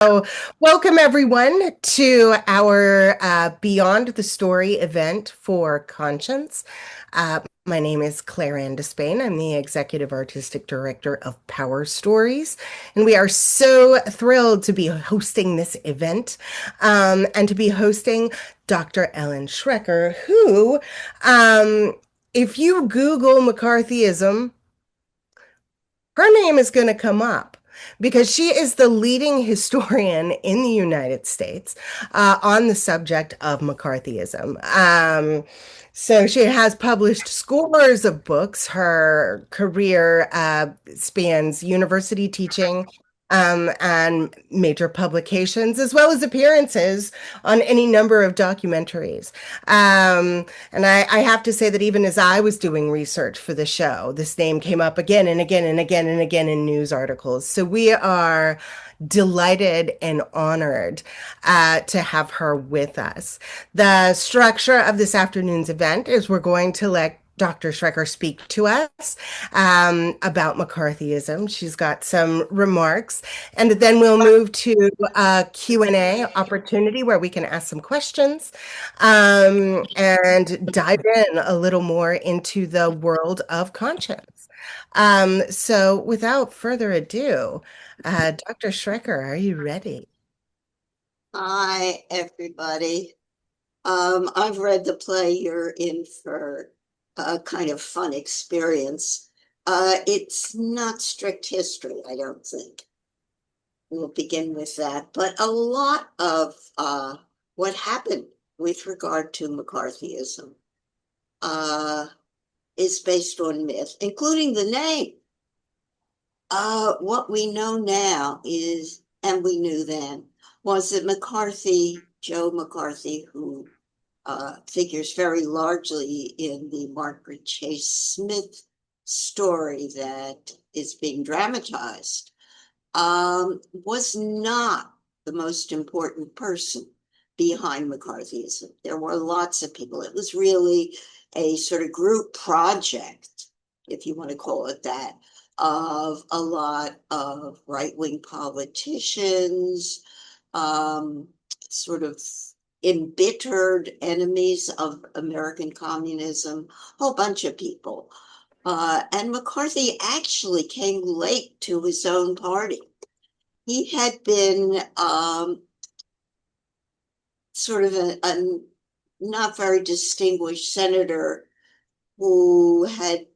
So, welcome everyone to our Beyond the Story event for Conscience. My name is Claire Ann Despain. I'm the Executive Artistic Director of Power Stories, and we are so thrilled to be hosting this event and to be hosting Dr. Ellen Shrecker, who, if you Google McCarthyism, her name is going to come up because she is the leading historian in the United States on the subject of McCarthyism. So she has published scores of books. Her career spans university teaching and major publications, as well as appearances on any number of documentaries. And I have to say that even as I was doing research for the show, this name came up again and again and again and again in news articles. So we are delighted and honored to have her with us. The structure of this afternoon's event is we're going to let Dr. Schrecker speak to us about McCarthyism. She's got some remarks, and then we'll move to a Q&A opportunity where we can ask some questions and dive in a little more into the world of conscience. So without further ado, Dr. Schrecker, are you ready? Hi, everybody. I've read the play. You're in for a kind of fun experience. It's not strict history, I don't think. We'll begin with that. But a lot of what happened with regard to McCarthyism uh, is based on myth, including the name. What we know now is, and we knew then, was that Joe McCarthy, who figures very largely in the Margaret Chase Smith story that is being dramatized, was not the most important person behind McCarthyism. There were lots of people. It was really a sort of group project, if you want to call it that, of a lot of right-wing politicians, sort of embittered enemies of American communism, a whole bunch of people. And McCarthy actually came late to his own party. He had been sort of a not very distinguished senator who had,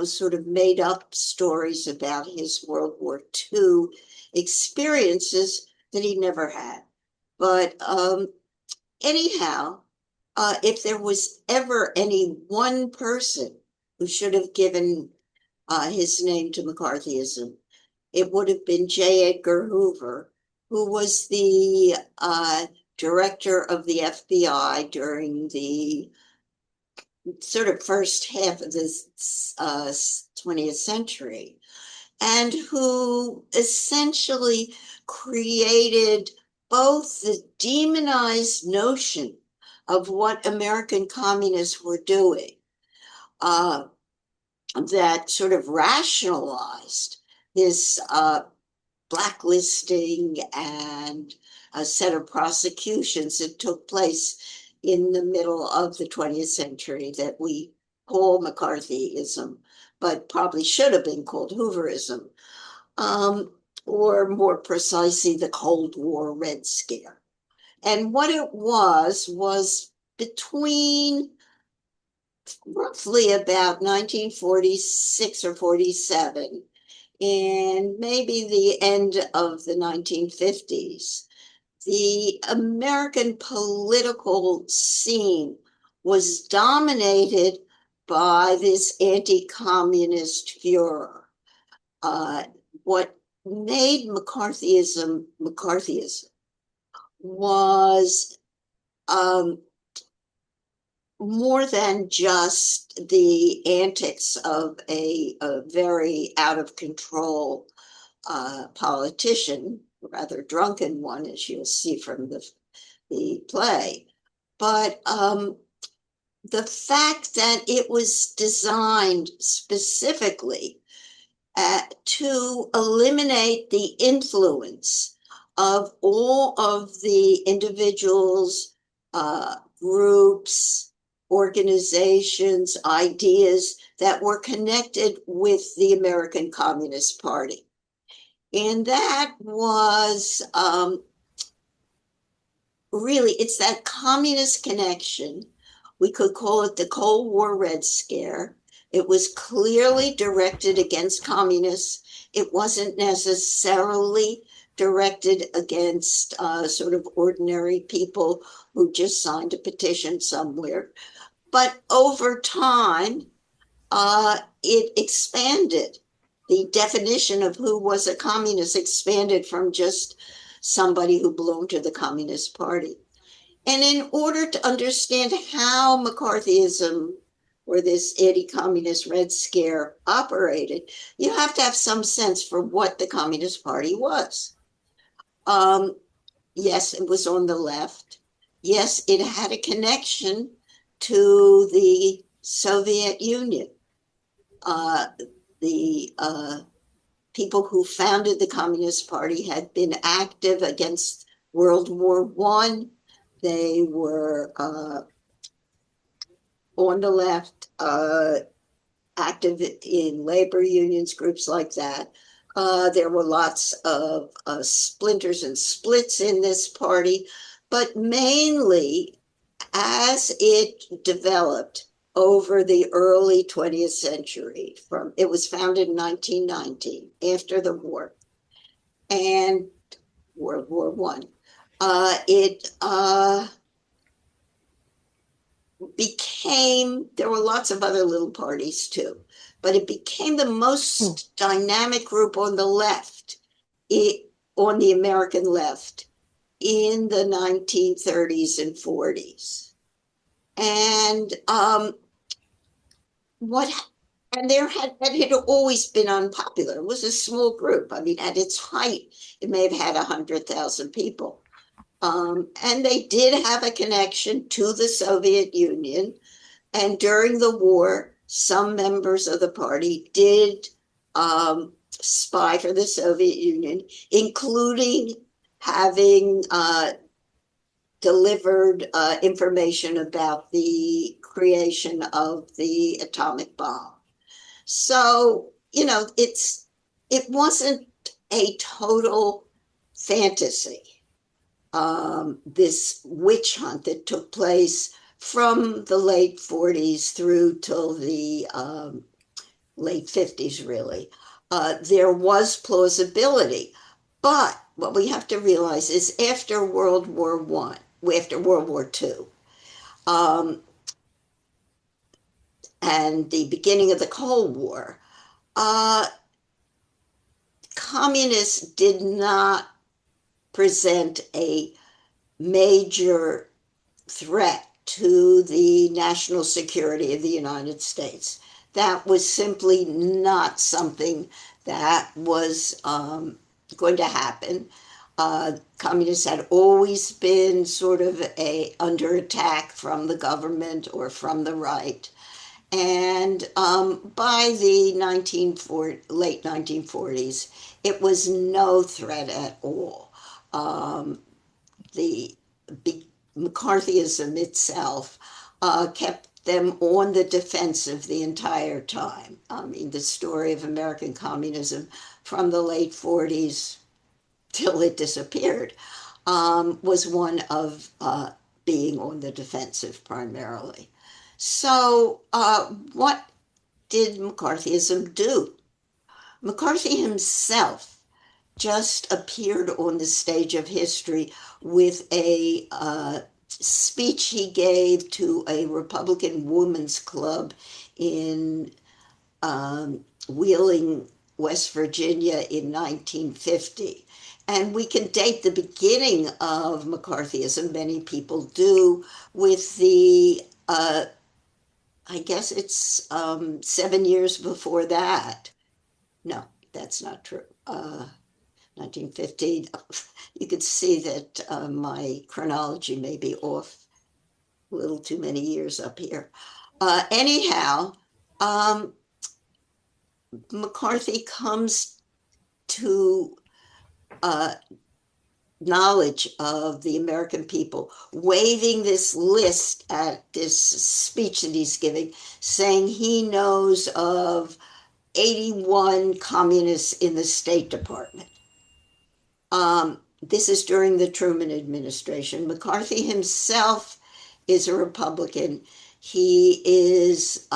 sort of made up stories about his World War II experiences that he never had. But anyhow, if there was ever any one person who should have given his name to McCarthyism, it would have been J. Edgar Hoover, who was the director of the FBI during the sort of first half of the 20th century, and who essentially created both the demonized notion of what American communists were doing, that sort of rationalized this blacklisting and a set of prosecutions that took place in the middle of the 20th century that we call McCarthyism, but probably should have been called Hooverism, or more precisely, the Cold War Red Scare. And what it was between roughly about 1946 or 47 and maybe the end of the 1950s, the American political scene was dominated by this anti-communist furor. What made McCarthyism was more than just the antics of a very out of control politician, rather drunken one, as you'll see from the play, but the fact that it was designed specifically to eliminate the influence of all of the individuals, groups, organizations, ideas that were connected with the American Communist Party. And that was really, it's that communist connection. We could call it the Cold War Red Scare. It was clearly directed against communists. It wasn't necessarily directed against sort of ordinary people who just signed a petition somewhere. But over time, it expanded. The definition of who was a communist expanded from just somebody who belonged to the Communist Party. And in order to understand how McCarthyism or this anti-communist Red Scare operated, you have to have some sense for what the Communist Party was. Um, yes, it was on the left. Yes, it had a connection to the Soviet Union. Uh, the people who founded the Communist Party had been active against World War I. They were on the left, active in labor unions, groups like that. There were lots of splinters and splits in this party, but mainly as it developed over the early 20th century, from it was founded in 1919 after the war and World War One. It became, there were lots of other little parties too, but it became the most dynamic group on the left, on the American left, in the 1930s and 40s. And what and there had that had always been unpopular. It was a small group. I mean, at its height, it may have had 100,000 people. And they did have a connection to the Soviet Union. And during the war, some members of the party did spy for the Soviet Union, including having delivered information about the creation of the atomic bomb. So, it wasn't a total fantasy. This witch hunt that took place from the late 40s through till the late 50s, really. There was plausibility. But what we have to realize is after World War One, after World War Two, um, and the beginning of the Cold War, uh, communists did not present a major threat to the national security of the United States. That was simply not something that was going to happen. Communists had always been sort of under attack from the government or from the right. And by the late 1940s, it was no threat at all. Um, the McCarthyism itself kept them on the defensive the entire time. I mean, the story of American communism from the late 40s till it disappeared was one of being on the defensive primarily. So, what did McCarthyism do? McCarthy himself just appeared on the stage of history with a speech he gave to a Republican women's club in Wheeling, West Virginia in 1950. And we can date the beginning of McCarthyism, many people do, with the, I guess it's 7 years before that. No, that's not true. 1950, you could see that my chronology may be off a little too many years up here. Anyhow, um, McCarthy comes to knowledge of the American people, waving this list at this speech that he's giving, saying he knows of 81 communists in the State Department. This is during the Truman administration. McCarthy himself is a Republican. He is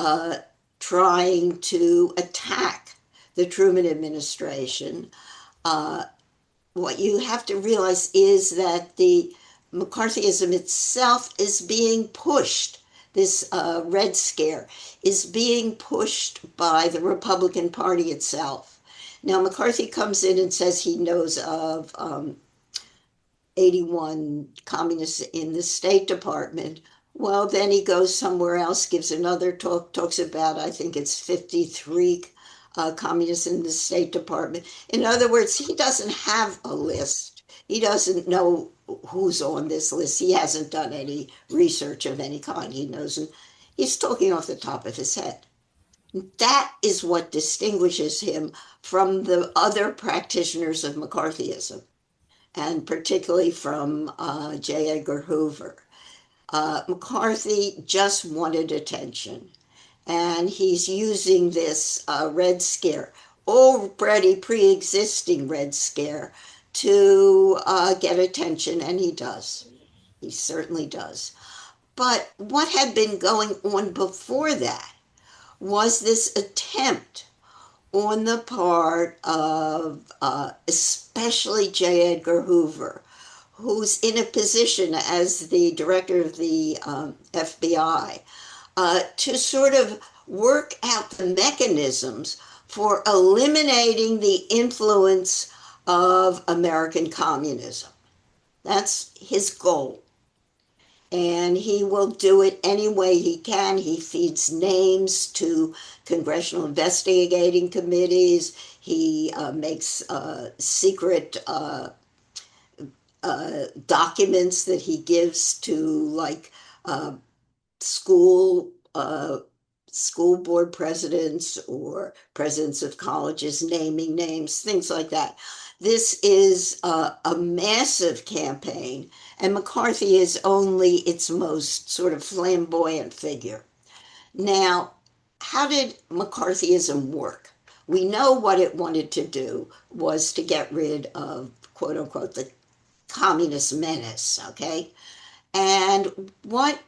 trying to attack the Truman administration. Uh, what you have to realize is that the McCarthyism itself is being pushed. This Red Scare is being pushed by the Republican Party itself. Now, McCarthy comes in and says he knows of 81 communists in the State Department. Well, then he goes somewhere else, gives another talk, talks about, I think it's 53 communists in the State Department. In other words, he doesn't have a list. He doesn't know who's on this list. He hasn't done any research of any kind. He knows, he's talking off the top of his head. That is what distinguishes him from the other practitioners of McCarthyism, and particularly from J. Edgar Hoover. McCarthy just wanted attention, and he's using this Red Scare, already pre-existing Red Scare, to get attention, and he does. He certainly does. But what had been going on before that was this attempt on the part of especially J. Edgar Hoover, who's in a position as the director of the FBI, to sort of work out the mechanisms for eliminating the influence of American communism. That's his goal. And he will do it any way he can. He feeds names to congressional investigating committees. He makes secret documents that he gives to, like, uh, school school board presidents or presidents of colleges, naming names, things like that. This is a massive campaign, and McCarthy is only its most sort of flamboyant figure. Now, how did McCarthyism work? We know what it wanted to do was to get rid of, quote unquote, the communist menace, okay? And what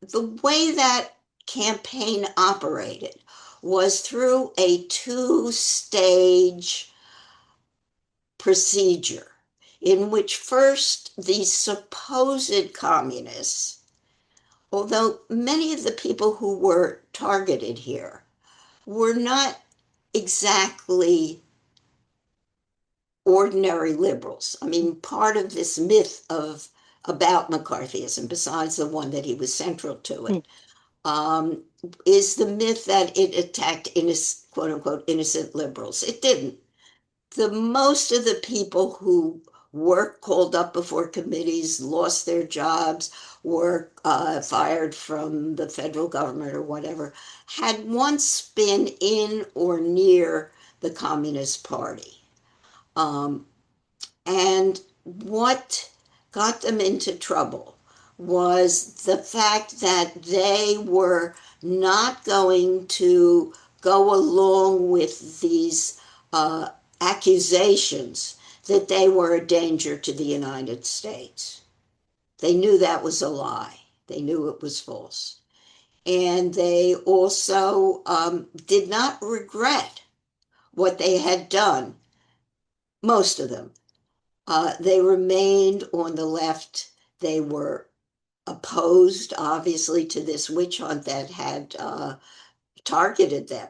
the way that campaign operated was through a two-stage procedure in which first the supposed communists, although many of the people who were targeted here were not exactly ordinary liberals. I mean, part of this myth of about McCarthyism, besides the one that he was central to it, um, is the myth that it attacked innocent, quote unquote, innocent liberals. It didn't. The most of the people who were called up before committees, lost their jobs, were fired from the federal government or whatever, had once been in or near the Communist Party. Um, and what got them into trouble was the fact that they were not going to go along with these uh, accusations that they were a danger to the United States. They knew that was a lie. They knew it was false. And they also did not regret what they had done, most of them. They remained on the left. They were opposed, obviously, to this witch hunt that had targeted them.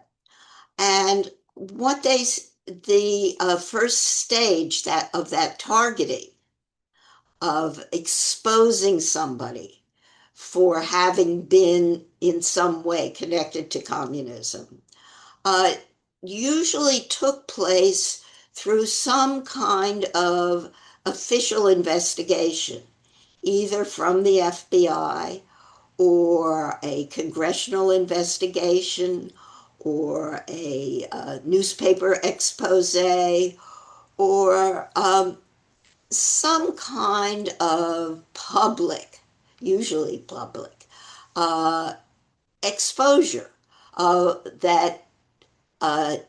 And what the first stage that of that targeting, of exposing somebody for having been in some way connected to communism, uh, usually took place through some kind of official investigation, either from the FBI or a congressional investigation or a newspaper expose or some kind of public, usually public, uh, exposure that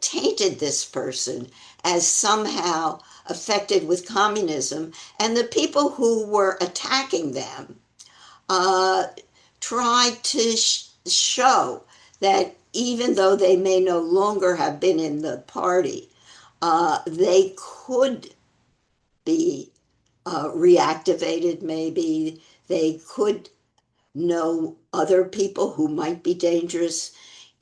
tainted this person as somehow affected with communism, and the people who were attacking them uh, tried to show that even though they may no longer have been in the party, they could be reactivated, maybe they could know other people who might be dangerous.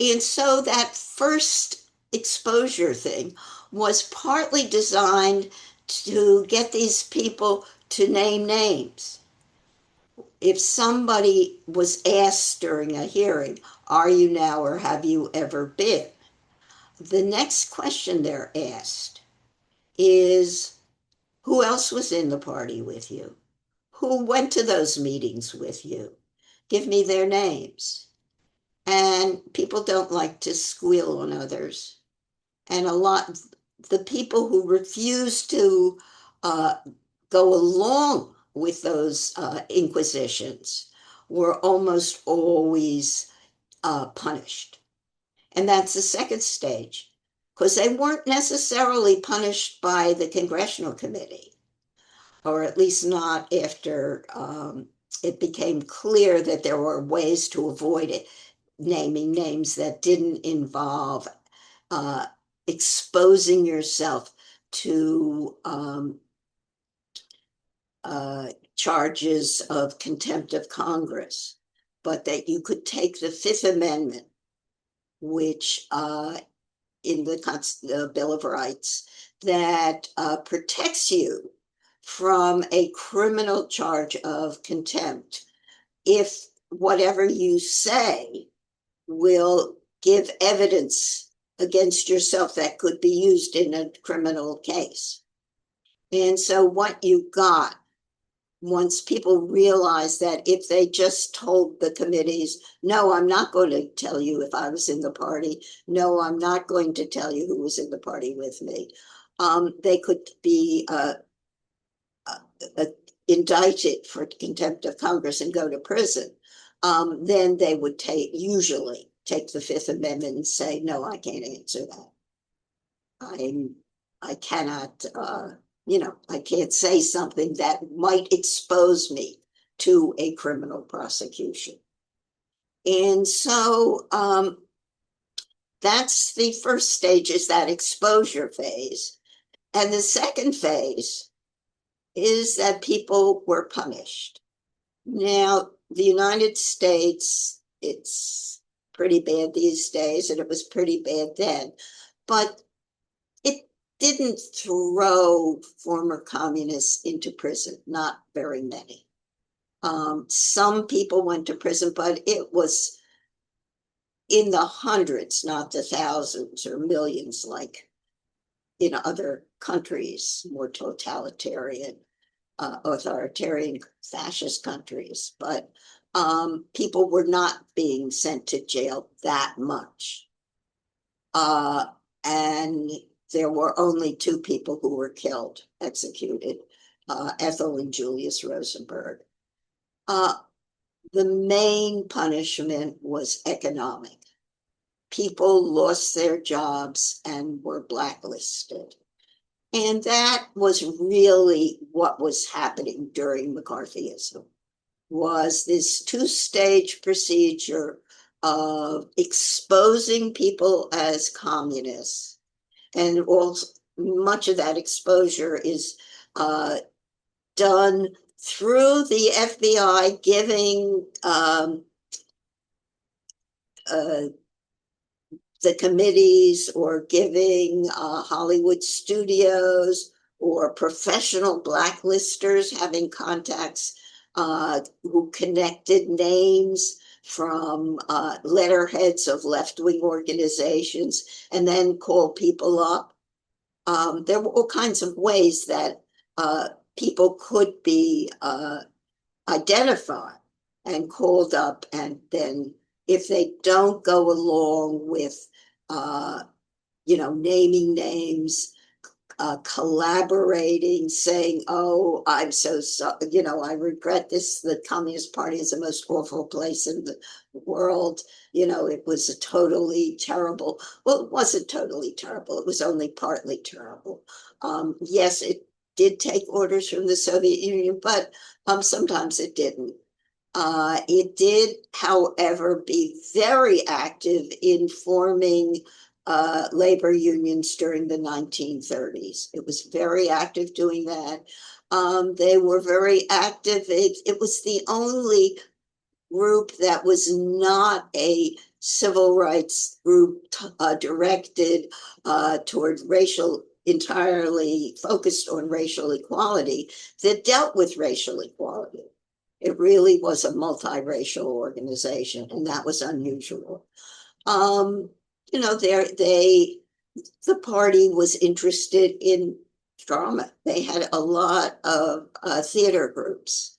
And so that first exposure thing was partly designed to get these people to name names. If somebody was asked during a hearing, are you now or have you ever been? The next question they're asked is, who else was in the party with you? Who went to those meetings with you? Give me their names. And people don't like to squeal on others. And the people who refuse to uh, go along with those inquisitions were almost always punished. And that's the second stage, because they weren't necessarily punished by the Congressional Committee, or at least not after it became clear that there were ways to avoid it, naming names that didn't involve uh, exposing yourself to charges of contempt of Congress, but that you could take the Fifth Amendment, which in the Bill of Rights, that protects you from a criminal charge of contempt if whatever you say will give evidence against yourself that could be used in a criminal case. And so, what you got once people realized that if they just told the committees, no, I'm not going to tell you if I was in the party, no, I'm not going to tell you who was in the party with me, they could be uh, indicted for contempt of Congress and go to prison. Then they would usually take the Fifth Amendment and say, no, I can't answer that. I'm, I cannot, I can't say something that might expose me to a criminal prosecution. And so that's the first stage, is that exposure phase. And the second phase is that people were punished. Now, the United States, it's pretty bad these days, and it was pretty bad then, but it didn't throw former communists into prison, not very many. Some people went to prison, but it was in the hundreds, not the thousands or millions like in other countries, more totalitarian, authoritarian, fascist countries. But people were not being sent to jail that much. And there were only two people who were killed, executed, Ethel and Julius Rosenberg. The main punishment was economic. People lost their jobs and were blacklisted. And that was really what was happening during McCarthyism, was this two-stage procedure of exposing people as communists. And also, much of that exposure is done through the FBI giving uh, the committees or giving Hollywood studios or professional blacklisters having contacts who connected names from letterheads of left-wing organizations and then call people up. There were all kinds of ways that people could be identified and called up, and then if they don't go along with, naming names, collaborating, saying, "Oh, I'm so I regret this. The Communist Party is the most awful place in the world. It was a totally terrible." Well, it wasn't totally terrible. It was only partly terrible. Yes, it did take orders from the Soviet Union, but sometimes it didn't. It did, however, be very active in forming labor unions during the 1930s. It was very active doing that. They were very active. It was the only group that was not a civil rights group directed toward entirely focused on racial equality, that dealt with racial equality. It really was a multiracial organization, and that was unusual. Um, the party was interested in drama. They had a lot of theater groups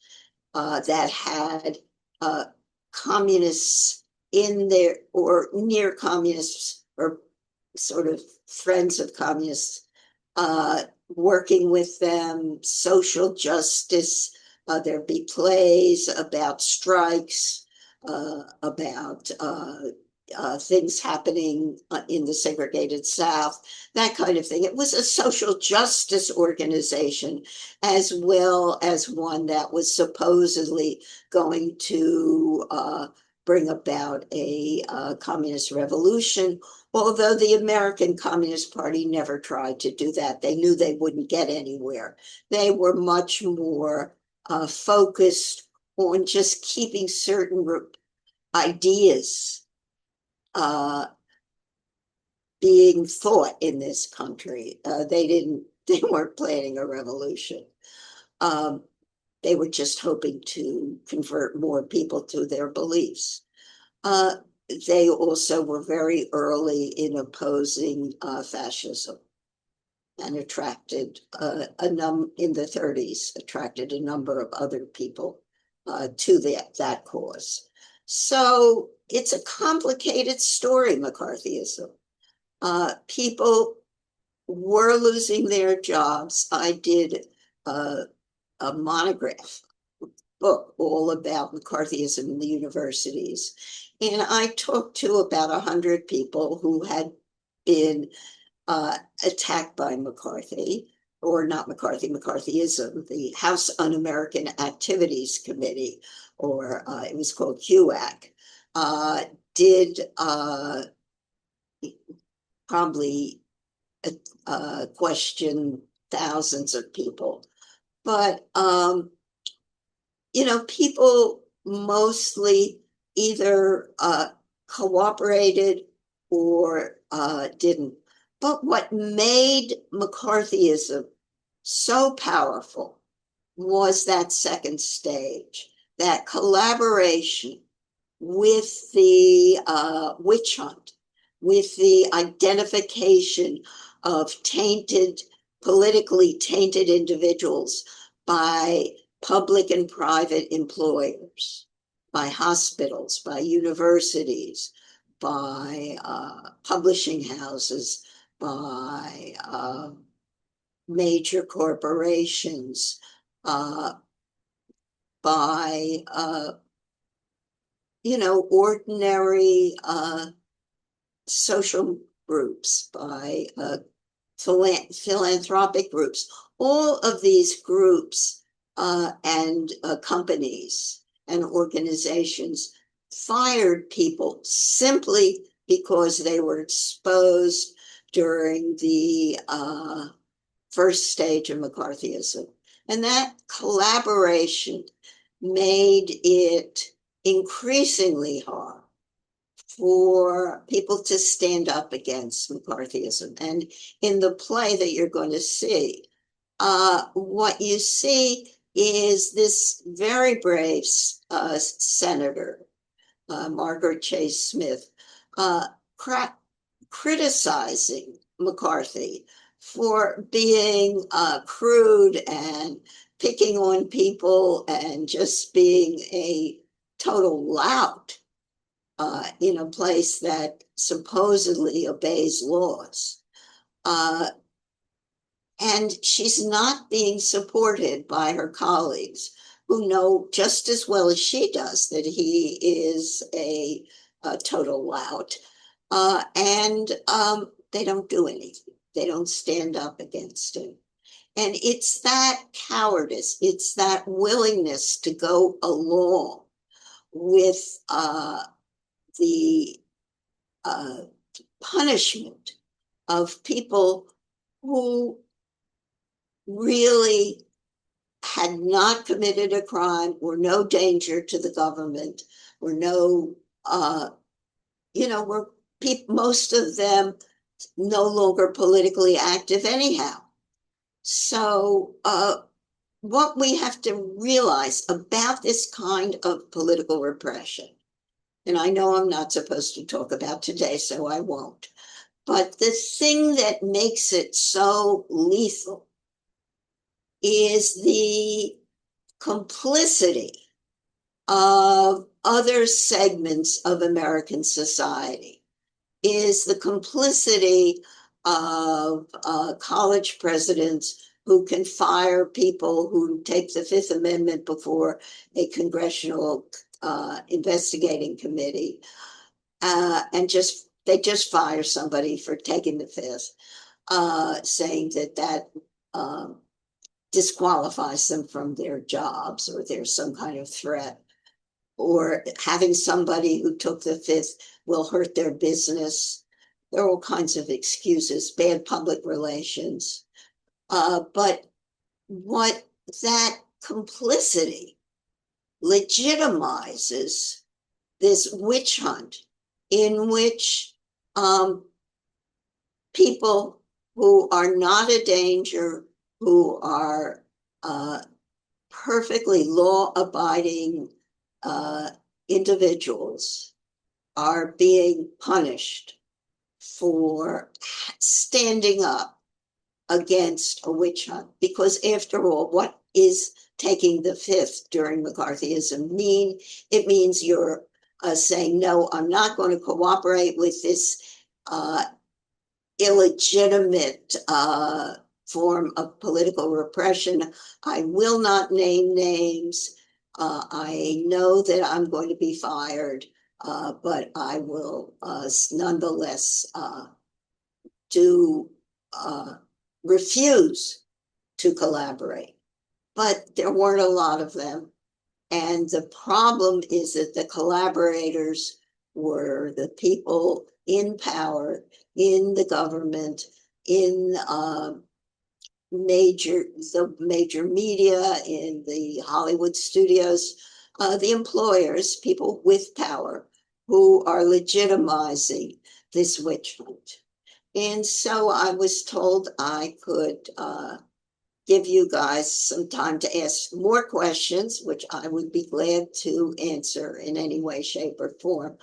that had uh, communists in there, or near communists, or sort of friends of communists, working with them, social justice. There'd be plays about strikes, about things happening in the segregated South, that kind of thing. It was a social justice organization, as well as one that was supposedly going to bring about a communist revolution. Although the American Communist Party never tried to do that. They knew they wouldn't get anywhere. They were much more focused on just keeping certain ideas uh, being thought in this country. They weren't planning a revolution. Um, they were just hoping to convert more people to their beliefs. Uh, they also were very early in opposing fascism, and attracted in the 30s, attracted a number of other people to that cause. So it's a complicated story, McCarthyism. People were losing their jobs. I did a monograph book all about McCarthyism in the universities. And I talked to about 100 people who had been attacked by McCarthy, or not McCarthy, McCarthyism, the House Un-American Activities Committee, or it was called HUAC, did probably question thousands of people. But people mostly either cooperated or didn't. But what made McCarthyism so powerful was that second stage, that collaboration with the witch hunt, with the identification of politically tainted individuals by public and private employers, by hospitals, by universities, by publishing houses, by major corporations, by ordinary social groups, by philanthropic groups. All of these groups and companies and organizations fired people simply because they were exposed during the first stage of McCarthyism. And that collaboration made it increasingly hard for people to stand up against McCarthyism. And in the play that you're going to see, what you see is this very brave senator, Margaret Chase Smith, criticizing McCarthy for being crude and picking on people and just being a total lout in a place that supposedly obeys laws. And she's not being supported by her colleagues who know just as well as she does that he is a total lout. And they don't do anything. They don't stand up against him. And it's that cowardice, it's that willingness to go along with the uh, punishment of people who really had not committed a crime, were no danger to the government, were no, were most of them no longer politically active anyhow. So, what we have to realize about this kind of political repression, and I know I'm not supposed to talk about today, so I won't, but the thing that makes it so lethal is the complicity of other segments of American society, is the complicity of college presidents who can fire people who take the Fifth Amendment before a congressional investigating committee, and they just fire somebody for taking the Fifth, saying that disqualifies them from their jobs, or there's some kind of threat, or having somebody who took the Fifth will hurt their business. There are all kinds of excuses, bad public relations. But what that complicity legitimizes this witch hunt in which people who are not a danger, who are perfectly law-abiding individuals, are being punished for standing up against a witch hunt. Because after all, what is taking the Fifth during McCarthyism mean? It means you're saying, no, I'm not going to cooperate with this illegitimate form of political repression. I will not name names. I know that I'm going to be fired, but I will nonetheless do refuse to collaborate. But there weren't a lot of them. And the problem is that the collaborators were the people in power, in the government, in the major media, in the Hollywood studios, the employers, people with power who are legitimizing this witch hunt. And so I was told I could give you guys some time to ask more questions, which I would be glad to answer in any way, shape, or form.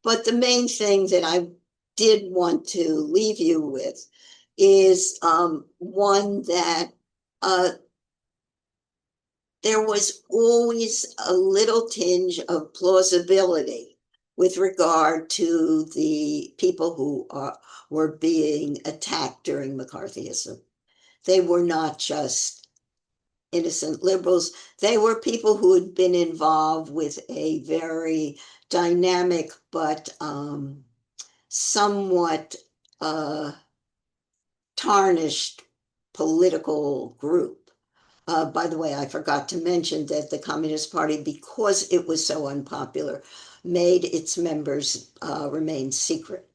But the main thing that I did want to leave you with is one that there was always a little tinge of plausibility with regard to the people who were being attacked during McCarthyism. They were not just innocent liberals. They were people who had been involved with a very dynamic but somewhat tarnished political group. By the way, I forgot to mention that the Communist Party, because it was so unpopular, made its members remain secret,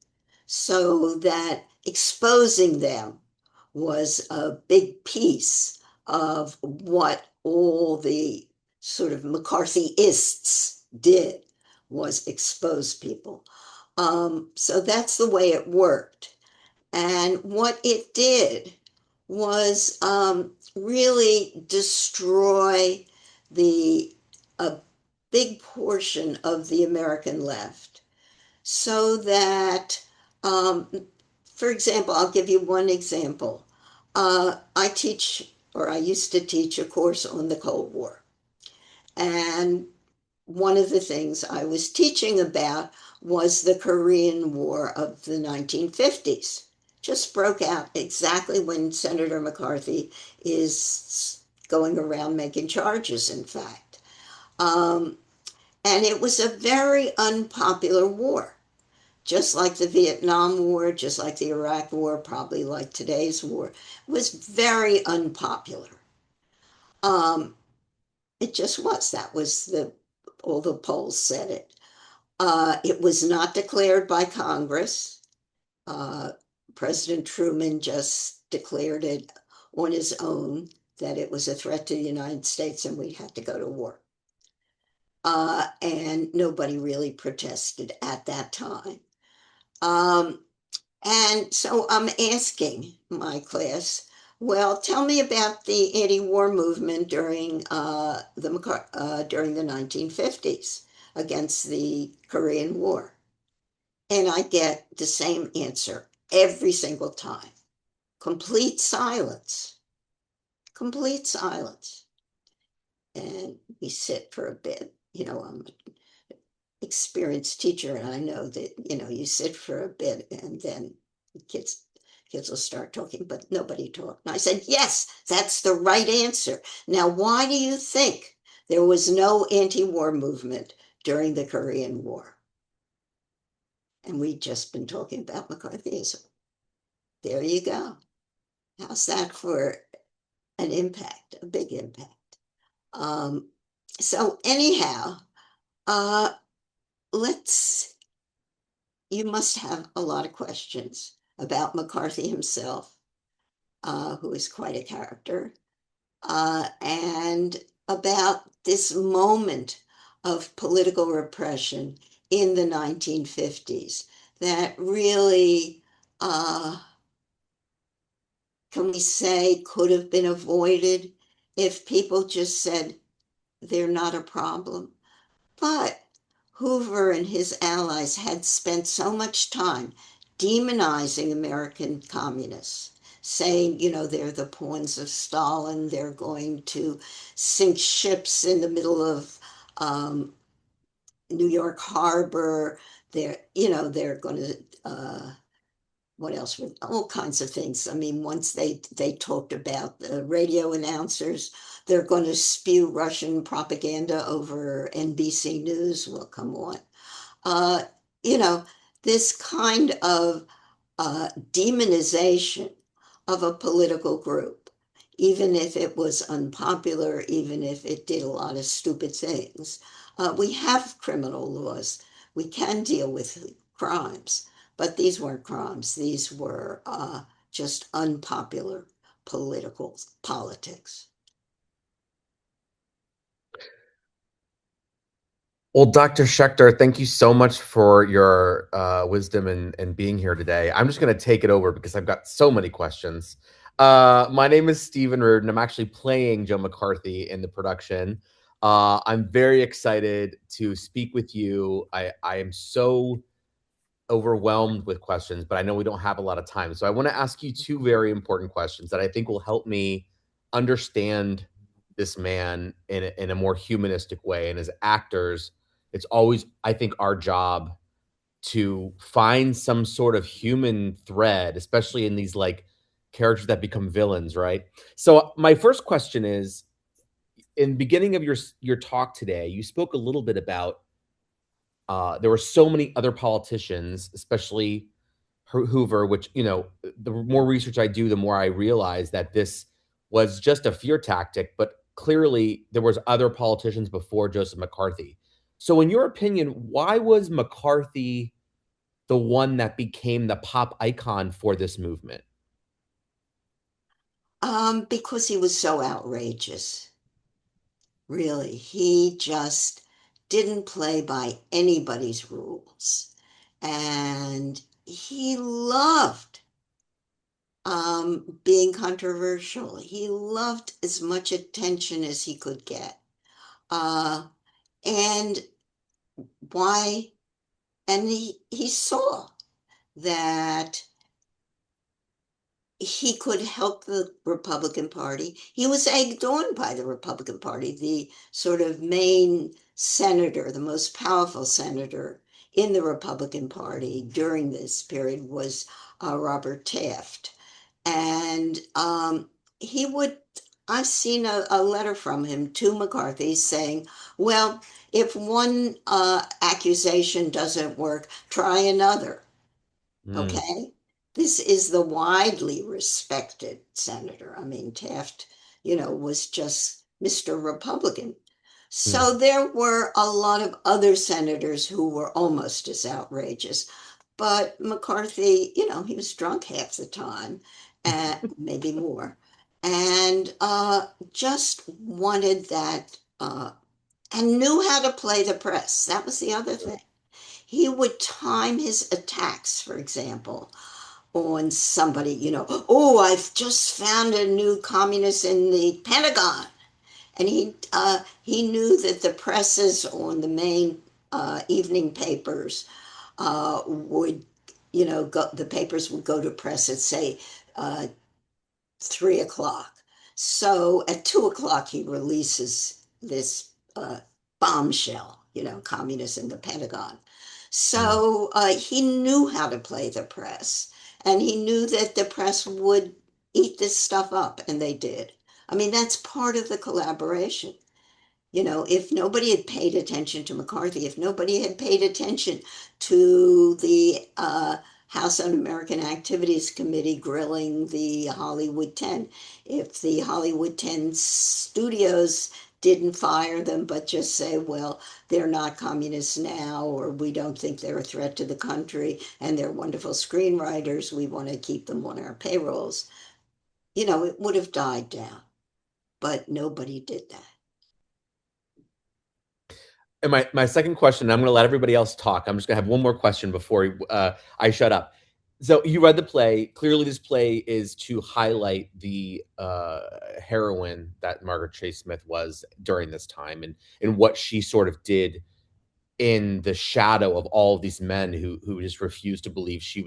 so that exposing them was a big piece of what all the sort of McCarthyists did, was expose people. So that's the way it worked. And what it did was really destroy a big portion of the American left. So that, for example, I'll give you one example. I teach, or I used to teach, a course on the Cold War. And one of the things I was teaching about was the Korean War of the 1950s. just broke out exactly when Senator McCarthy is going around making charges, in fact. Um, and it was a very unpopular war, just like the Vietnam War, just like the Iraq War, probably like today's war. It was very unpopular. Um, it just was. That was all the polls said it. It was not declared by Congress. Uh, President Truman just declared it on his own that it was a threat to the United States and we had to go to war. And nobody really protested at that time. Um, and so I'm asking my class, well, tell me about the anti-war movement during the 1950s against the Korean War. And I get the same answer every single time. Complete silence. Complete silence. And we sit for a bit. I'm an experienced teacher, and I know that, you sit for a bit and then kids kids will start talking, but nobody talked. And I said, yes, that's the right answer. Now, why do you think there was no anti-war movement during the Korean War? And we'd just been talking about McCarthyism. There you go. How's that for an impact, a big impact? Um, so anyhow, uh, let's, you must have a lot of questions about McCarthy himself, who is quite a character, and about this moment of political repression in the 1950s that really, can we say, could have been avoided if people just said they're not a problem. But Hoover and his allies had spent so much time demonizing American communists, saying, they're the pawns of Stalin, they're going to sink ships in the middle of New York Harbor, they're going to what else? All kinds of things. I mean, once they talked about the radio announcers, they're going to spew Russian propaganda over NBC News. Well, come on. Uh, you know, this kind of demonization of a political group, even if it was unpopular, even if it did a lot of stupid things. We have criminal laws. We can deal with crimes, but these weren't crimes. These were just unpopular politics. Well, Dr. Schechter, thank you so much for your wisdom and being here today. I'm just going to take it over because I've got so many questions. My name is Stephen Rood, and I'm actually playing Joe McCarthy in the production. I'm very excited to speak with you. I am so overwhelmed with questions, but I know we don't have a lot of time. So I want to ask you two very important questions that I think will help me understand this man in a more humanistic way. And as actors, it's always, I think, our job to find some sort of human thread, especially in these like characters that become villains, right? So my first question is, in the beginning of your talk today, you spoke a little bit about there were so many other politicians, especially Hoover, which, the more research I do, the more I realize that this was just a fear tactic, but clearly there was other politicians before Joseph McCarthy. So in your opinion, why was McCarthy the one that became the pop icon for this movement? Because he was so outrageous. Really, he just didn't play by anybody's rules. And he loved being controversial. He loved as much attention as he could get. Uh, and why? And he saw that he could help the Republican Party. He was egged on by the Republican Party, the sort of main senator, the most powerful senator in the Republican Party during this period was Robert Taft. And he would, I've seen a letter from him to McCarthy saying, well, if one accusation doesn't work, try another. Mm, Okay. This is the widely respected senator. I mean, Taft, was just Mr. Republican. mm, So there were a lot of other senators who were almost as outrageous. But McCarthy, he was drunk half the time, and maybe more, and just wanted that, and knew how to play the press. That was the other thing. He would time his attacks, for example, on somebody, oh, I've just found a new communist in the Pentagon. And he knew that the presses on the main evening papers would, the papers would go to press at, say, uh, 3 o'clock. So at 2 o'clock, he releases this bombshell, communists in the Pentagon. mm. So he knew how to play the press, and he knew that the press would eat this stuff up, and they did. I mean, that's part of the collaboration. If nobody had paid attention to McCarthy, if nobody had paid attention to the House Un-American Activities Committee grilling the Hollywood 10, if the Hollywood 10 studios didn't fire them, but just say, well, they're not communists now, or we don't think they're a threat to the country, and they're wonderful screenwriters, we want to keep them on our payrolls, it would have died down. But nobody did that. And my second question, I'm going to let everybody else talk. I'm just going to have one more question before I shut up. So you read the play. Clearly, this play is to highlight the heroine that Margaret Chase Smith was during this time, and what she sort of did in the shadow of all of these men who just refused to believe she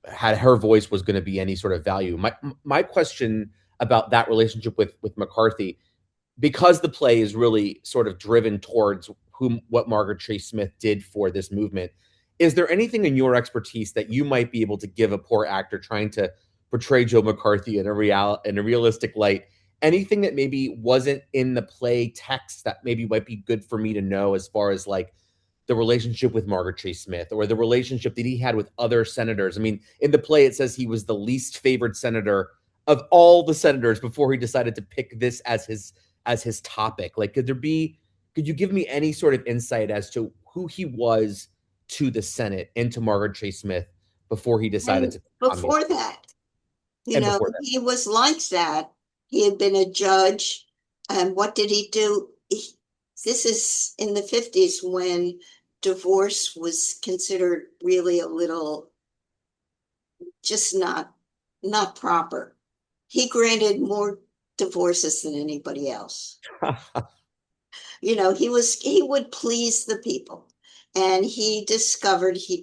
had her voice was going to be any sort of value. My question about that relationship with McCarthy, because the play is really sort of driven towards what Margaret Chase Smith did for this movement. Is there anything in your expertise that you might be able to give a poor actor trying to portray Joe McCarthy in a realistic light? Anything that maybe wasn't in the play text that maybe might be good for me to know, as far as like the relationship with Margaret Chase Smith, or the relationship that he had with other senators? I mean, in the play, it says he was the least favored senator of all the senators before he decided to pick this as his topic. Like, could you give me any sort of insight as to who he was to the Senate and to Margaret Chase Smith before he decided And to become before that, and before that? he was like that. He had been a judge. And what did he do? This is in the 50s when divorce was considered really a little just not proper. He granted more divorces than anybody else. He would please the people. And he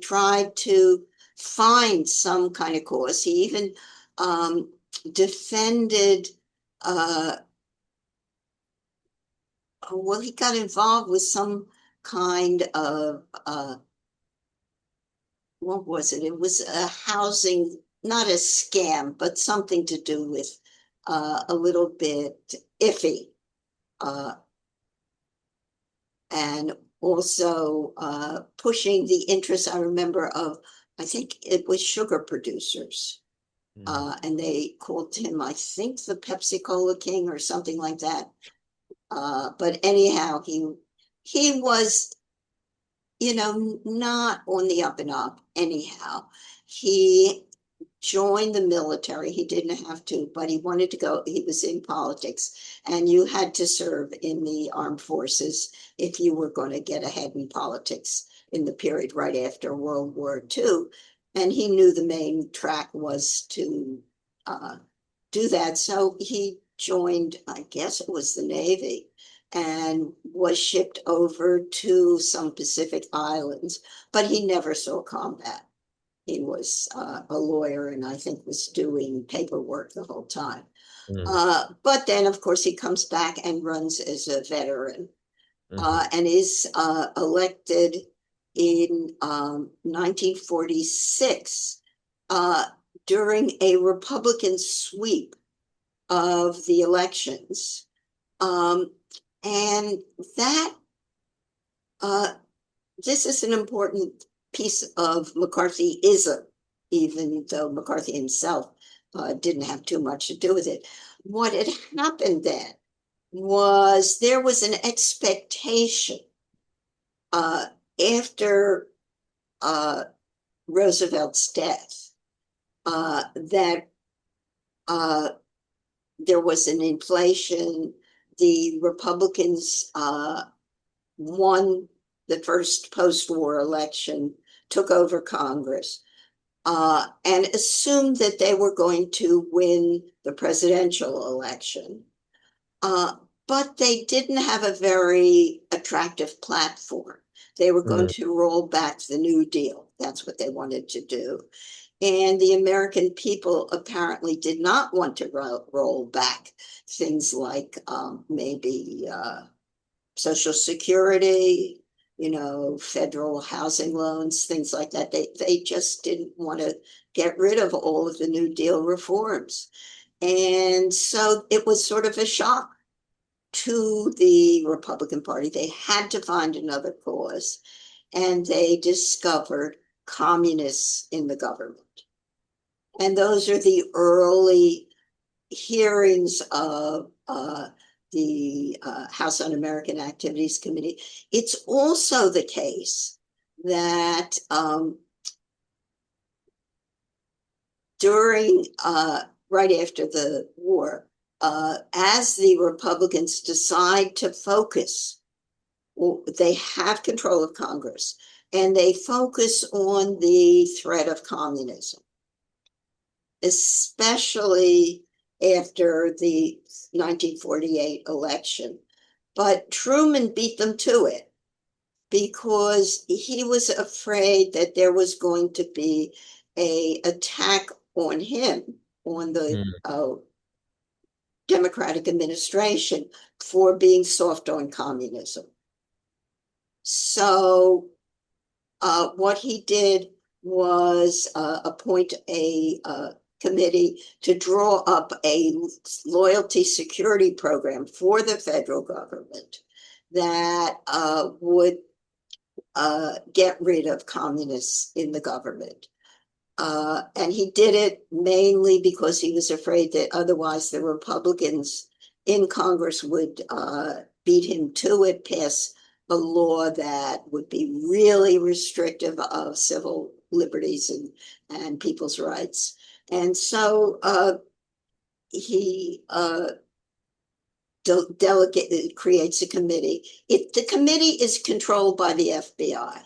tried to find some kind of cause. He even defended, uh, well, he got involved with some kind of, what was it? It was a housing, not a scam, but something to do with a little bit iffy. Uh, and also pushing the interests, I remember, of, I think it was sugar producers. Mm, And they called him, I think, the Pepsi Cola King or something like that. But anyhow, he was, not on the up and up. Anyhow, he joined the military. He didn't have to, but he wanted to go. He was in politics, and you had to serve in the armed forces if you were going to get ahead in politics in the period right after World War II. And he knew the main track was to do that. So he joined, I guess it was the Navy, and was shipped over to some Pacific islands, but he never saw combat. He was a lawyer and I think was doing paperwork the whole time. mm, But then, of course, he comes back and runs as a veteran mhm, and is elected in 1946 during a Republican sweep of the elections. And that this is an important piece of McCarthyism, even though McCarthy himself didn't have too much to do with it. What had happened then was there was an expectation after Roosevelt's death that there was an inflation. The Republicans won the first post-war election, took over Congress, and assumed that they were going to win the presidential election. But they didn't have a very attractive platform. They were going to roll back the New Deal. That's what they wanted to do. And the American people apparently did not want to roll back things like maybe Social Security, federal housing loans, things like that. They just didn't want to get rid of all of the New Deal reforms. And so it was sort of a shock to the Republican Party. They had to find another cause, and they discovered communists in the government. And those are the early hearings of the House Un-American Activities Committee. It's also the case that during, right after the war, as the Republicans decide to focus, they have control of Congress, and they focus on the threat of communism, especially after the 1948 election. But Truman beat them to it because he was afraid that there was going to be an attack on him, on the Democratic administration, for being soft on communism. So what he did was appoint a committee to draw up a loyalty security program for the federal government that would get rid of communists in the government. And he did it mainly because he was afraid that otherwise the Republicans in Congress would beat him to it, pass a law that would be really restrictive of civil liberties and people's rights. And so he creates a committee. The committee is controlled by the FBI.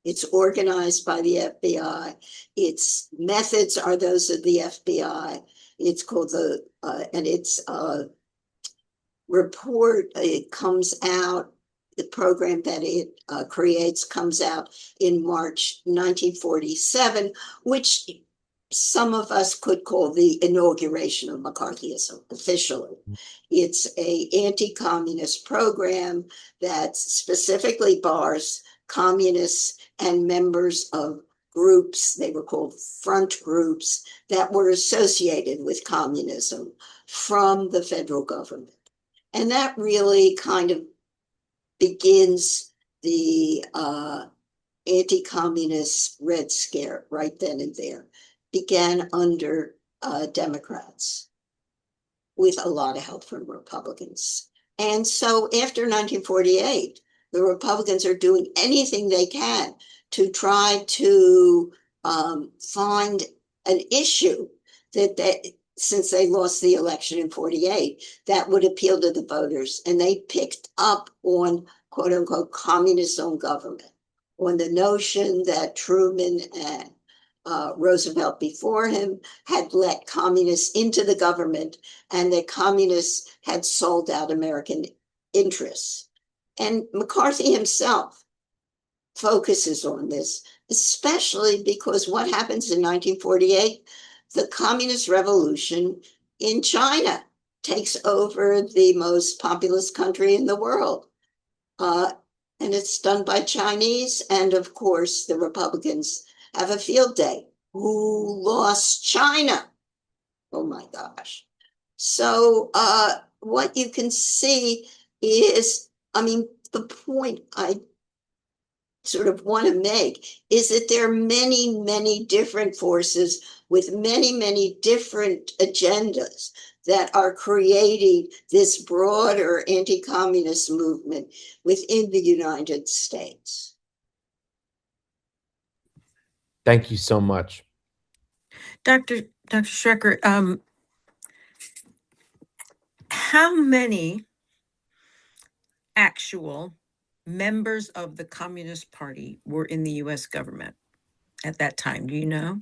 It's organized by the FBI. Its methods are those of the FBI. It's called and its report, it comes out, the program that it creates comes out in March 1947, which some of us could call the inauguration of McCarthyism officially. It's an anti-communist program that specifically bars communists and members of groups, they were called front groups, that were associated with communism from the federal government. And that really kind of begins the anti-communist Red Scare right then and there. Began under Democrats with a lot of help from Republicans. And so after 1948, the Republicans are doing anything they can to try to find an issue that since they lost the election in 48, that would appeal to the voters. And they picked up on, quote unquote, communist-owned government, on the notion that Truman and Roosevelt before him had let communists into the government, and that communists had sold out American interests. And McCarthy himself focuses on this, especially because what happens in 1948, the communist revolution in China takes over the most populous country in the world. And it's done by Chinese. And of course, the Republicans have a field day. Who lost China? Oh my gosh. So what you can see is, I mean, the point I sort of want to make is that there are many, many different forces with many, many different agendas that are creating this broader anti-communist movement within the United States. Thank you so much. Dr. Schrecker, how many actual members of the Communist Party were in the U.S. government at that time? Do you know?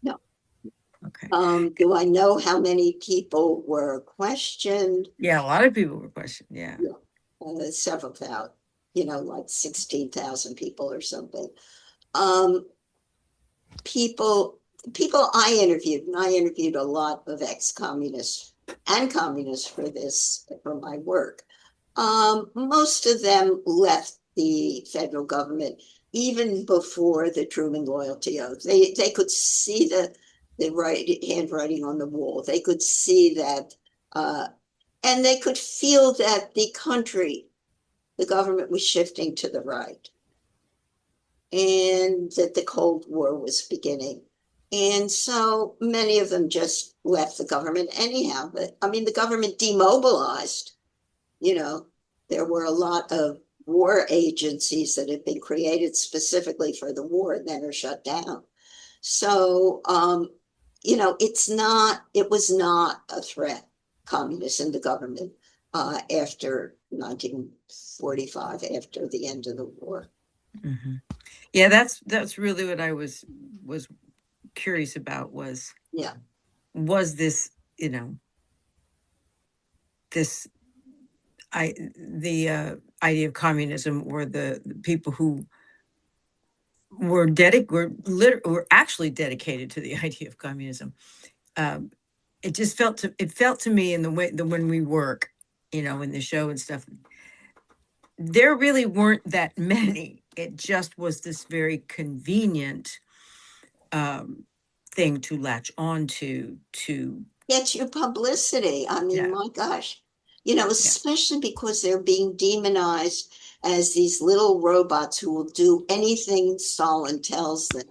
No. Okay. Do I know how many people were questioned? Yeah, a lot of people were questioned. Yeah. Several thousand, like 16,000 people or something. People I interviewed, and I interviewed a lot of ex-communists and communists for my work. Most of them left the federal government even before the Truman loyalty oath. They could see the handwriting on the wall. They could see that, and they could feel that the government was shifting to the right, and that the Cold War was beginning. And so many of them just left the government anyhow. But I mean, the government demobilized. There were a lot of war agencies that had been created specifically for the war and then are shut down. So, it was not a threat, communism, the government, after 1945, after the end of the war. Mm-hmm. Yeah, that's really what I was curious about was this, the idea of communism, or the people who were actually dedicated to the idea of communism. It felt to me in the way that when we work, in the show and stuff, there really weren't that many. It just was this very convenient thing to latch on to get your publicity. I mean, my gosh, especially because they're being demonized as these little robots who will do anything Stalin tells them,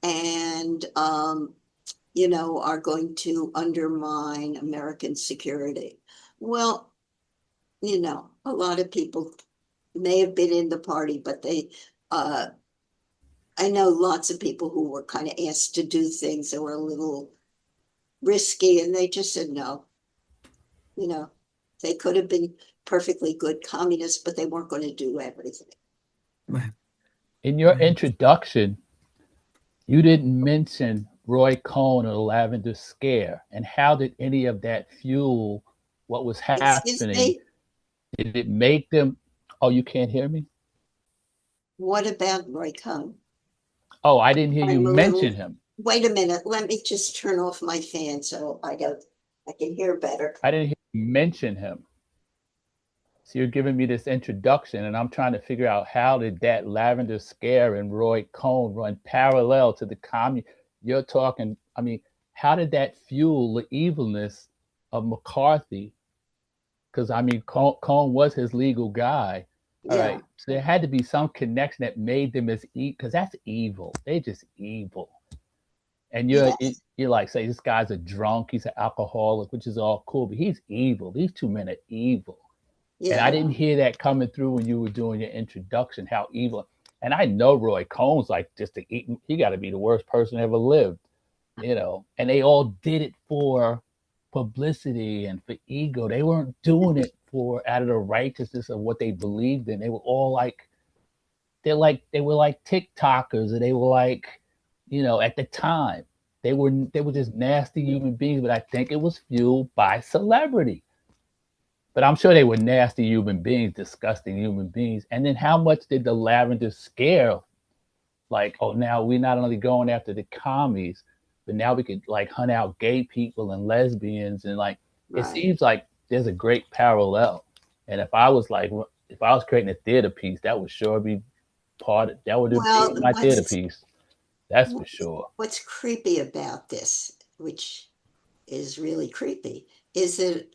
and are going to undermine American security. Well, a lot of people may have been in the party, but I know lots of people who were kind of asked to do things that were a little risky, and they just said no. They could have been perfectly good communists, but they weren't going to do everything. In your introduction, you didn't mention Roy Cohn or the Lavender Scare, and how did any of that fuel what was happening? Did it make them? Oh, you can't hear me? What about Roy Cohn? Oh, I didn't hear you mention him. Wait a minute. Let me just turn off my fan so I can hear better. I didn't hear you mention him. So you're giving me this introduction, and I'm trying to figure out how did that Lavender Scare and Roy Cohn run parallel to the communist? You're talking, I mean, how did that fuel the evilness of McCarthy? Because, I mean, Cohn was his legal guy. All right. So there had to be some connection that made them as evil, because that's evil. They're just evil. And you're like, say, this guy's a drunk, he's an alcoholic, which is all cool, but he's evil. These two men are evil. Yeah. And I didn't hear that coming through when you were doing your introduction, how evil. And I know Roy Cohn's like he got to be the worst person ever lived, and they all did it for publicity and for ego. They weren't doing it out of the righteousness of what they believed in. They were all they were like TikTokers, or they were like, at the time, they were just nasty human beings, but I think it was fueled by celebrity. But I'm sure they were nasty human beings, disgusting human beings. And then how much did the Lavender Scare, like, oh, now we're not only going after the commies, but now we could like hunt out gay people and lesbians, and like, it seems like there's a great parallel. And if I was like, if I was creating a theater piece, that would sure be that would be Well, my theater piece. That's for sure. what's creepy about this, which is really creepy, is that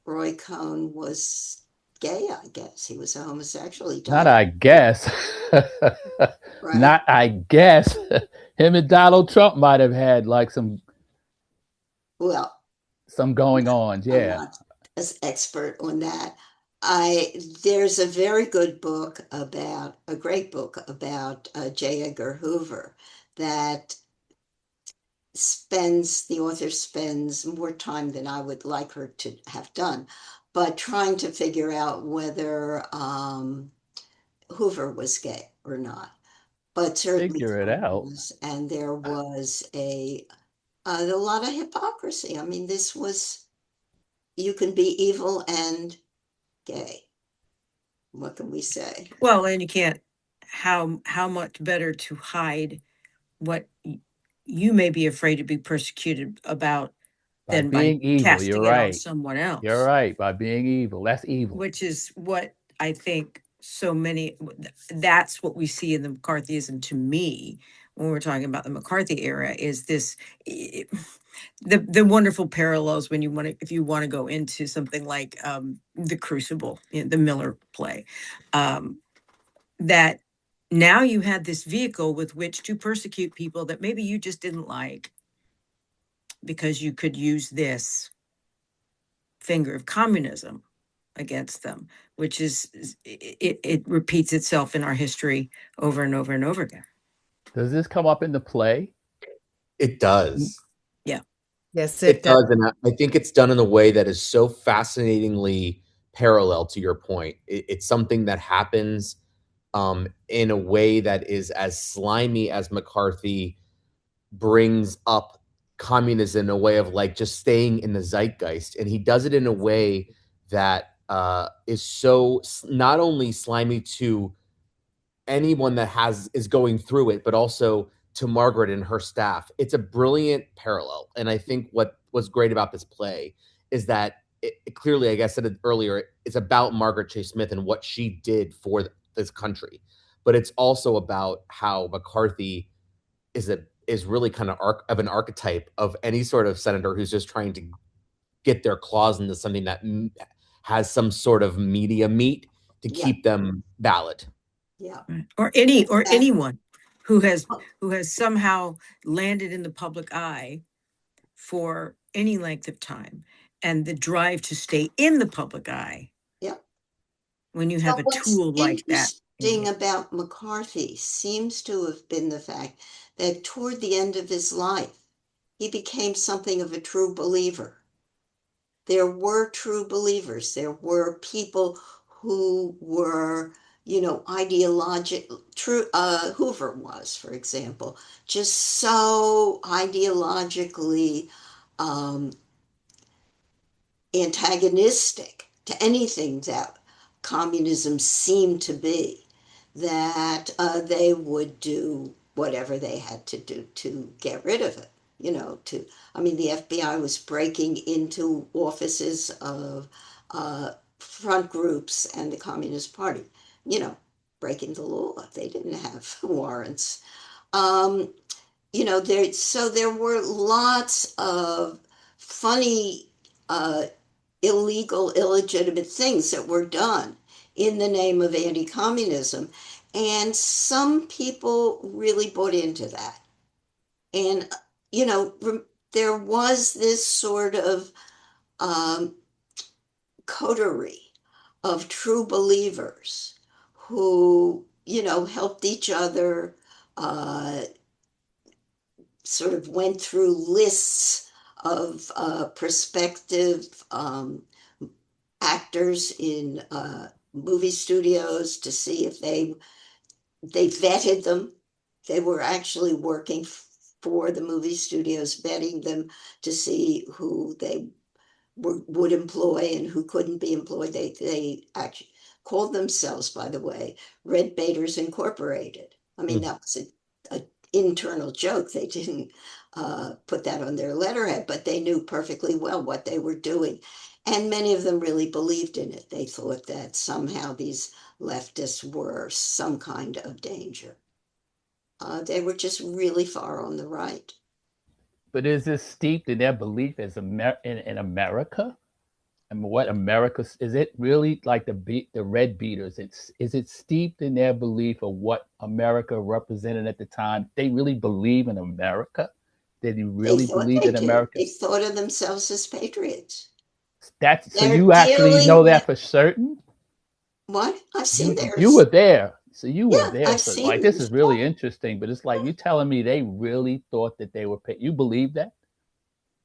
Roy Cohn was gay, I guess. He was a homosexual. He Not died, I guess. right? Not I guess. Him and Donald Trump might have had like Well, some going on. I'm Yeah. not as expert on that. There's a very good book about a great book about J. Edgar Hoover that the author spends more time than I would like her to have done, but trying to figure out whether Hoover was gay or not. But certainly Figure it Cohn out. was, and there was a lot of hypocrisy. I mean, this was, you can be evil and gay. What can we say? Well, and you can't, how much better to hide what you may be afraid to be persecuted about By than by being evil. You're casting it on right. someone You're else, right. By being evil. That's evil. which is what I think so many, that's what we see in the McCarthyism to me when we're talking about the McCarthy era is this the wonderful parallels when you want to, if you want to go into something like the Crucible, the Miller play, that now you had this vehicle with which to persecute people that maybe you just didn't like because you could use this finger of communism against them, which is it repeats itself in our history over and over and over again. Does this come up in the play? It does. Yeah. Yes, It it does. does, and I think it's done in a way that is so fascinatingly parallel to your point. It's something that happens in a way that is as slimy as McCarthy brings up communism in a way of like just staying in the zeitgeist, and he does it in a way that is so not only slimy to anyone that is going through it, but also to Margaret and her staff. It's a brilliant parallel. And I think what was great about this play is that it clearly, I guess I said it earlier, it's about Margaret Chase Smith and what she did for this country. But it's also about how McCarthy is really kind of an archetype of any sort of senator who's just trying to get their claws into something that has some sort of media meat to Yeah, keep them valid. yeah. Or Exactly. anyone who has somehow landed in the public eye for any length of time, and the drive to stay in the public eye Yeah. when you So have a what's tool like that in interesting you. about McCarthy seems to have been the fact that toward the end of his life, he became something of a true believer. There were true believers. There were people who were, true. Hoover was, for example, just so ideologically um, antagonistic to anything that communism seemed to be, that they would do whatever they had to do to get rid of it. I mean, the FBI was breaking into offices of front groups and the Communist Party, you know, breaking the law. They didn't have warrants. Um, there were lots of funny, uh, illegal, illegitimate things that were done in the name of anti-communism, and some people really bought into that. And there was this sort of um, coterie of true believers who helped each other, uh, sort of went through lists of prospective actors in movie studios to see if they vetted them. They were actually working for the movie studios, vetting them to see who they would employ and who couldn't be employed. They actually called themselves, by the way, Red Baiters Incorporated. I mean, that was a internal joke. They didn't put that on their letterhead, but they knew perfectly well what they were doing. And many of them really believed in it. They thought that somehow these leftists were some kind of danger. They were just really far on the right. But is this steeped in their belief as in America? I mean, what America is it really like the red beaters? Is it steeped in their belief of what America represented at the time? They really believe in America. Did you They really thought believe they in did. America? They thought of themselves as patriots. That's so They're you actually know dealing with that for certain. what? I've seen You theirs. were there, so you were Yeah, there. I've So seen like them. this is really interesting. But it's like you telling me they really thought that they were. You believe that?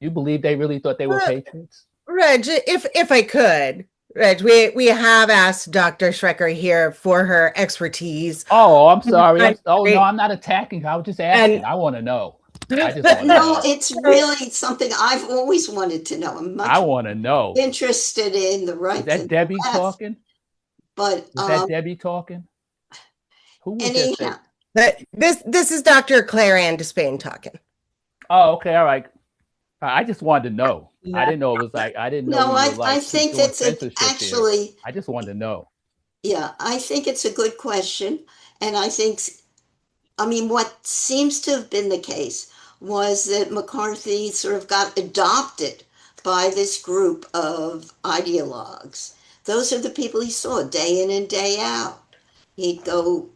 You believe they really thought they were Uh, patriots? Reg, if I could, Reg, we have asked Dr. Schrecker here for her expertise. Oh, I'm sorry. Oh no, Right. I'm not attacking. I was just And asking. I want to know. I just want to No, know. it's really something I've always wanted to know. I'm I much want to know. interested in the Is right that than the Debbie left. talking? But Was that Debbie talking? Who was just anyhow, saying? this is Dr. Claire Ann Despain talking. Oh, okay, all right. I just wanted to know. I Yeah. didn't know it was like I didn't know no, we were I like think doing that's censorship here. actually, I just wanted to know. yeah, I think it's a good question. And I think, I mean, what seems to have been the case was that McCarthy sort of got adopted by this group of ideologues. Those are the people he saw day in and day out. He'd go,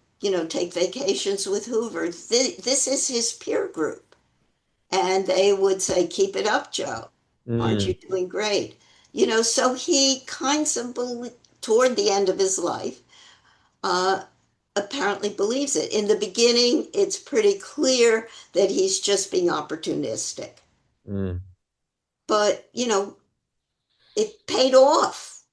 take vacations with Hoover. This is his peer group. And they would say, "Keep it up, Joe. Aren't Mm, you doing great?" So he kinds of, toward the end of his life, uh, apparently believes it. In the beginning, it's pretty clear that he's just being opportunistic. mm. But, it paid off.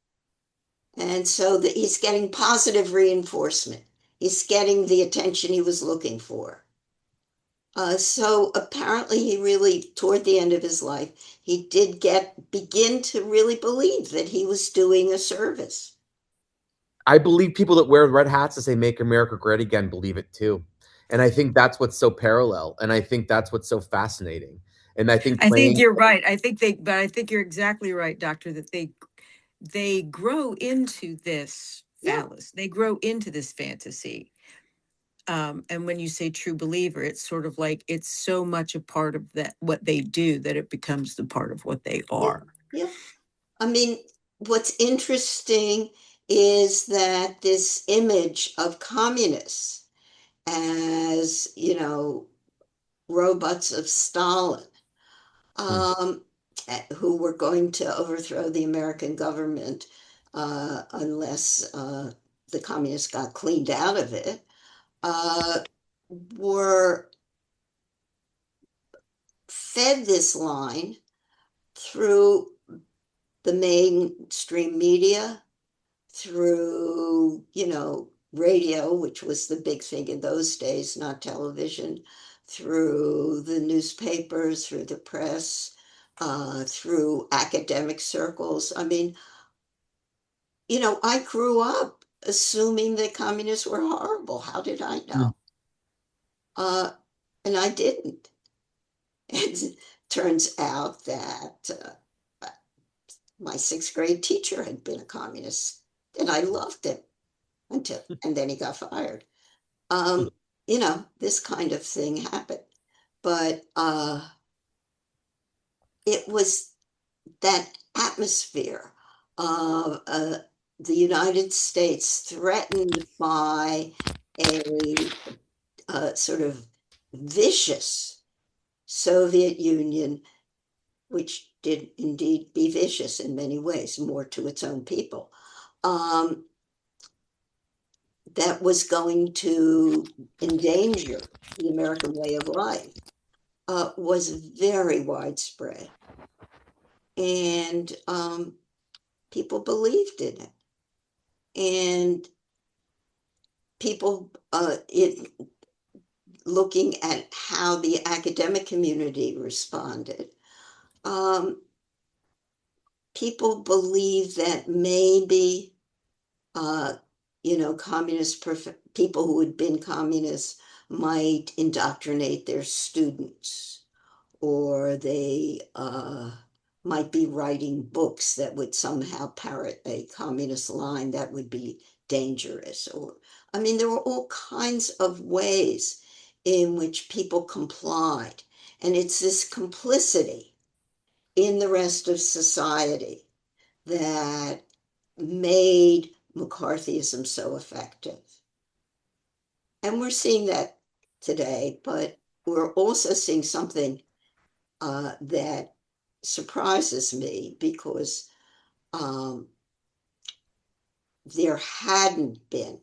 And so that he's getting positive reinforcement. He's getting the attention he was looking for. So apparently he really, toward the end of his life, he did begin to really believe that he was doing a service. I believe people that wear red hats to say "Make America Great Again" believe it too, and I think that's what's so parallel, and I think that's what's so fascinating, and I think I think playing. you're right. But I think you're exactly right, Doctor, that they grow into this Yeah, phallus. They grow into this fantasy. And when you say true believer, it's sort of like it's so much a part of that what they do that it becomes the part of what they yeah, are. yeah. I mean, what's interesting is that this image of communists as, robots of Stalin, Hmm. um, who were going to overthrow the American government unless the communists got cleaned out of it, uh, were fed this line through the mainstream media, through, radio, which was the big thing in those days, not television, through the newspapers, through the press, through academic circles. I mean, I grew up assuming that communists were horrible. How did I know? Uh, and I didn't. It turns out that my sixth grade teacher had been a communist, and I loved him and then he got fired. This kind of thing happened. But it was that atmosphere of the United States threatened by a sort of vicious Soviet Union, which did indeed be vicious in many ways, more to its own people, um, that was going to endanger the American way of life, was very widespread. And people believed in it. And people, looking at how the academic community responded, um, people believe that maybe, uh, people who had been communists might indoctrinate their students, or they might be writing books that would somehow parrot a communist line that would be dangerous. Or, I mean, there were all kinds of ways in which people complied. And it's this complicity in the rest of society that made McCarthyism so effective. And we're seeing that today, but we're also seeing something that surprises me because there hadn't been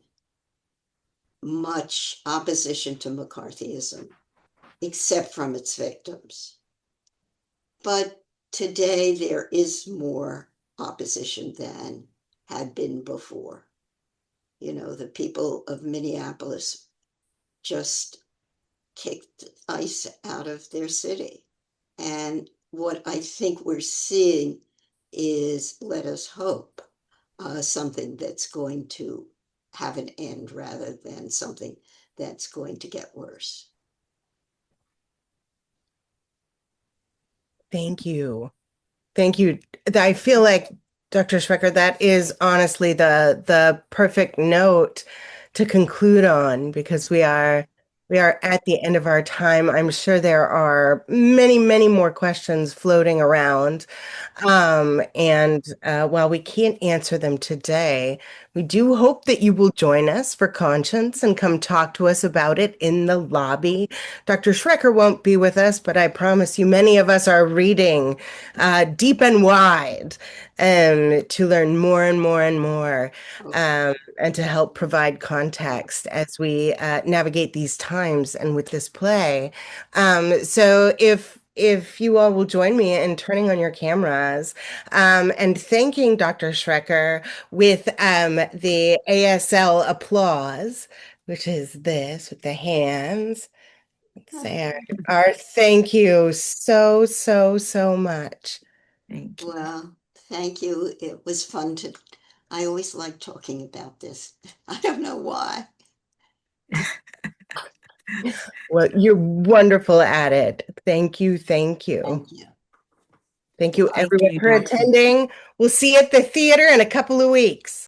much opposition to McCarthyism except from its victims. But today there is more opposition than had been before. You know, the people of Minneapolis just kicked ICE out of their city. And what I think we're seeing is, let us hope, something that's going to have an end rather than something that's going to get worse. Thank you. Thank you. I feel like, Dr. Schrecker, that is honestly the perfect note to conclude on because we are at the end of our time. I'm sure there are many, many more questions floating around. And while we can't answer them today, we do hope that you will join us for Conscience and come talk to us about it in the lobby. Dr. Schrecker won't be with us, but I promise you, many of us are reading deep and wide to learn more and more and more and to help provide context as we navigate these times and with this play. So if you all will join me in turning on your cameras and thanking Dr. Schrecker with the ASL applause, which is this with the hands. Say our thank you so, so, so much. Thank you. Well, thank you. It was fun to, I always like talking about this. I don't know why. Well, you're wonderful at it. Thank you. Thank you. Thank you. Thank you, Thank everyone, you, for Doctor. attending. We'll see you at the theater in a couple of weeks.